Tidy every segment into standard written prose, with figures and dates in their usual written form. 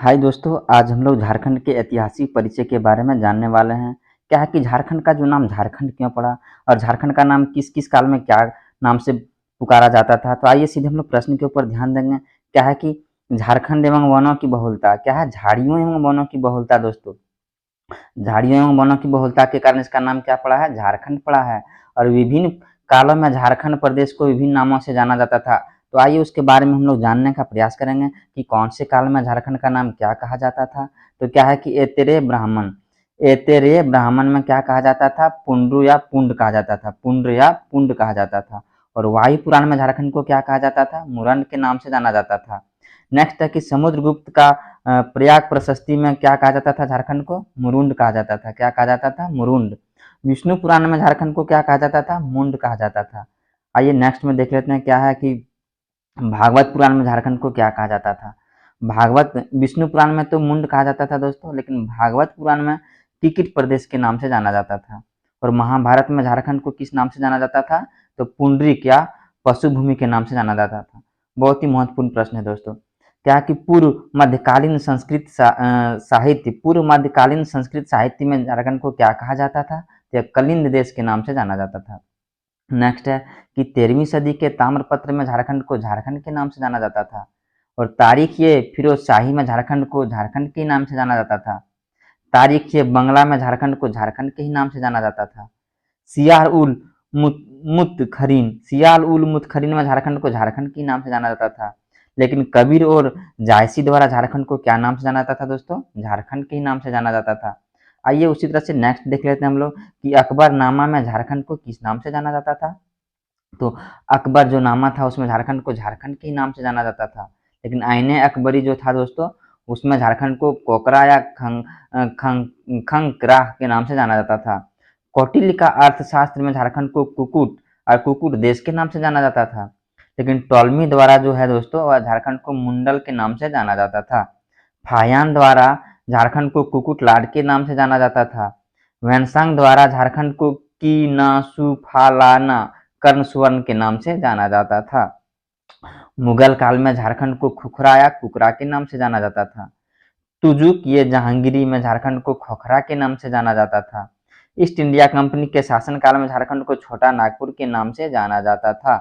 हाय दोस्तों, आज हम लोग झारखंड के ऐतिहासिक परिचय के बारे में जानने वाले हैं। क्या है कि झारखंड का जो नाम झारखंड क्यों पड़ा और झारखंड का नाम किस-किस काल में क्या नाम से पुकारा जाता था? तो आइए सीधे हम लोग प्रश्न के ऊपर ध्यान देंगे। क्या है कि झारखंड एवं वनों की बहुलता, क्या है झाड़ियों एवं वनों की बहुलता दोस्तों। झाड़ियों एवं वनों की बहुलता के कारण इसका नाम क्या पड़ा है? झारखंड पड़ा है। और विभिन्न कालों में झारखंड प्रदेश को विभिन्न नामों से जाना जाता था। तो आइए उसके बारे में हम लोग जानने का प्रयास करेंगे कि कौन से काल में झारखंड का नाम क्या कहा जाता था। तो क्या है कि एतेरे ब्राह्मण, एतेरे ब्राह्मण में क्या कहा जाता था? पुंड्र या पुंड कहा जाता था, पुंड्र या पुंड कहा जाता था। और वायु पुराण में झारखंड को क्या कहा जाता था? मुरंड के नाम से जाना जाता था। नेक्स्ट है कि समुद्रगुप्त का प्रयाग प्रशस्ति में क्या कहा जाता था? झारखंड को मुरुंड कहा जाता था। क्या कहा जाता था? मुरुंड। विष्णु पुराण में झारखंड को क्या कहा जाता था? मुंड कहा जाता था। आइए नेक्स्ट में देख लेते हैं क्या है कि भागवत पुराण में झारखंड को क्या कहा जाता था? भागवत विष्णु पुराण में तो मुंड कहा जाता था दोस्तों, लेकिन भागवत पुराण में टिकिट प्रदेश के नाम से जाना जाता था। और महाभारत में झारखंड को किस नाम से जाना जाता था? तो पुंडरीक या पशु भूमि के नाम से जाना जाता था। बहुत ही महत्वपूर्ण प्रश्न है दोस्तों। क्या कि पूर्व मध्यकालीन साहित्य, पूर्व मध्यकालीन संस्कृत साहित्य में झारखंड को क्या कहा जाता था? तो कलिंद देश के नाम से जाना जाता था। नेक्स्ट है कि 13वीं सदी के ताम्रपत्र में झारखंड को झारखंड के नाम से जाना जाता था। और तारीख ये फिरोज शाही में झारखंड को झारखंड के नाम से जाना जाता था। तारीख ये बंगला में झारखंड को झारखंड के ही नाम से जाना जाता था। सियाल उल मुतखरीन, सियाल उल मुतखरीन में झारखंड को झारखंड के नाम से जाना जाता था। लेकिन कबीर और जायसी द्वारा झारखंड को क्या नाम से जाना जाता था दोस्तों? झारखंड के ही नाम से जाना जाता था। आइए उसी तरह से नेक्स्ट देख लेते हैं हम लोग कि अकबरनामा में झारखंड को किस नाम से जाना जाता था। तो अकबर जो नामा था उसमें झारखंड को झारखंड के ही नाम से जाना जाता था। लेकिन आईने अकबरी जो था दोस्तों, उसमें झारखंड को कोकरा या खंकरा के नाम से जाना जाता था। कौटिल्य का अर्थशास्त्र में झारखंड को कुकुट और कुकुट देश के नाम से जाना जाता था। लेकिन टॉलमी द्वारा जो है दोस्तों, वह झारखंड को मुंडल के नाम से जाना जाता था। फायान द्वारा झारखंड को कुकुट लाड के नाम से जाना जाता था। वैनसांग द्वारा झारखंड को कीनासुफालाना कर्ण सुवर्ण के नाम से जाना जाता था। मुगल काल में झारखंड को खुखरा या कुकरा के नाम से जाना जाता था। तुजुक ये जहांगीरी में झारखंड को खोखरा के नाम से जाना जाता था। ईस्ट इंडिया कंपनी के शासनकाल में झारखंड को छोटा नागपुर के नाम से जाना जाता था।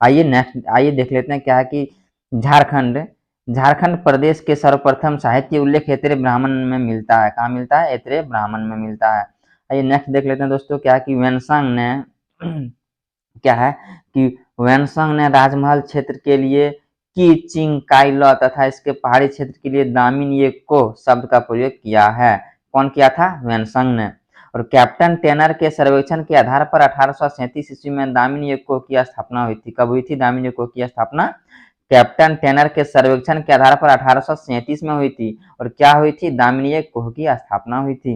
आइए देख लेते हैं क्या है कि झारखंड झारखंड प्रदेश के सर्वप्रथम साहित्य उल्लेख ऐतरेय ब्राह्मण में मिलता है। कहाँ मिलता है? ऐतरेय ब्राह्मण में मिलता है। आइए नेक्स्ट देख लेते हैं दोस्तों क्या है कि वेनसांग ने क्या है कि वेनसांग ने राजमहल क्षेत्र के लिए की चिंकाइलो तथा इसके पहाड़ी क्षेत्र के लिए दामिन को शब्द का प्रयोग किया है। कौन किया था? वेनसांग ने। और कैप्टन टेनर के सर्वेक्षण के आधार पर 1837 ईस्वी में दामिन को की स्थापना हुई थी। कब हुई थी दामिन को की स्थापना? कैप्टन टेनर के सर्वेक्षण के आधार पर 1837 में हुई थी। और क्या हुई थी? दामिनी कोह की स्थापना हुई थी।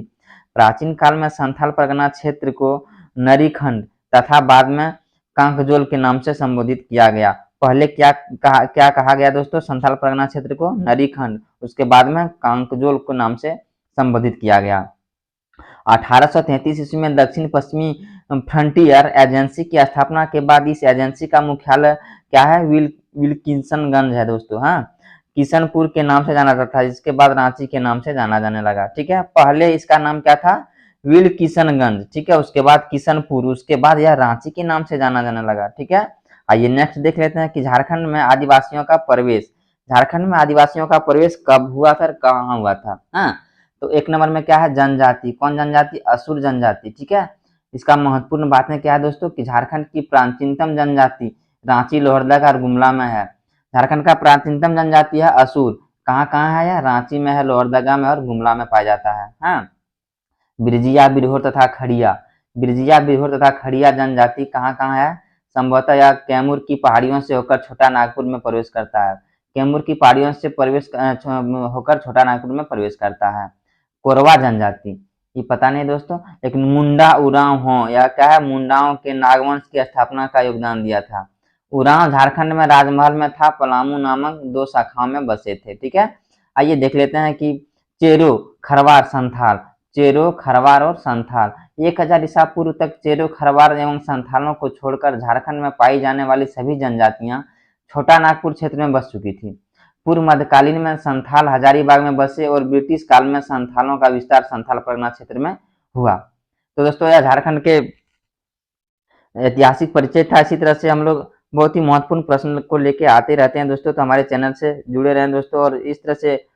प्राचीन काल में संथाल परगना क्षेत्र को नरीखंड तथा बाद में कांकजोल के नाम से संबोधित किया गया। पहले क्या कहा गया दोस्तों? संथाल परगना क्षेत्र को नरीखंड, उसके बाद में कांकजोल को नाम से संबोधित किया गया। 1833 ईस्वी में दक्षिण पश्चिमी फ्रंटियर एजेंसी की स्थापना के बाद इस एजेंसी का मुख्यालय क्या है? विल्किंसनगंज है दोस्तों। हाँ, किशनपुर के नाम से जाना जाता था, इसके बाद रांची के नाम से जाना जाने लगा। ठीक है, पहले इसका नाम क्या था? विल्किंसनगंज। ठीक है, उसके बाद किशनपुर, उसके बाद यह रांची के नाम से जाना जाने लगा। ठीक है, आइए नेक्स्ट देख लेते हैं कि झारखंड में आदिवासियों का प्रवेश, झारखंड में आदिवासियों का प्रवेश कब हुआ था, कहाँ हुआ था? हाँ, तो एक नंबर में क्या है? जनजाति। कौन जनजाति? असुर जनजाति। ठीक है, इसका महत्वपूर्ण बात है क्या है दोस्तों कि झारखंड की प्राचीनतम जनजाति रांची, लोहरदगा और गुमला में है। झारखंड का प्राचीनतम जनजाति है असुर। कहाँ कहाँ है? यह रांची में है, लोहरदगा में और गुमला में पाया जाता है। हाँ, बिरजिया, बिरहोर तथा खड़िया, बिरजिया, बिरहोर तथा खड़िया जनजाति कहाँ कहाँ है? संभवतः यह कैमूर की पहाड़ियों से होकर छोटा नागपुर में प्रवेश करता है। कैमूर की पहाड़ियों से होकर छोटा नागपुर में प्रवेश करता है। कोरवा जनजाति, ये पता नहीं दोस्तों, लेकिन मुंडा उरांव हो या क्या है? मुंडाओं के नागवंश की स्थापना का योगदान दिया था। उरांव झारखंड में राजमहल में था, पलामू नामक 2 शाखाओं में बसे थे। ठीक है, आइए देख लेते हैं कि चेरो, खरवार, संथाल, चेरो, खरवार और संथाल 1000 ईसा पूर्व तक चेरो, खरवार एवं संथालों को छोड़कर झारखंड में पाई जाने वाली सभी जनजातियां छोटा नागपुर क्षेत्र में बस चुकी थी। पूर्व मध्यकालीन में संथाल हजारीबाग में बसे और ब्रिटिश काल में संथालों का विस्तार संथाल परगना क्षेत्र में हुआ। तो दोस्तों यह झारखंड के ऐतिहासिक परिचय था। इसी तरह से हम लोग बहुत ही महत्वपूर्ण प्रश्न को लेके आते रहते हैं दोस्तों, तो हमारे चैनल से जुड़े रहें दोस्तों, और इस तरह से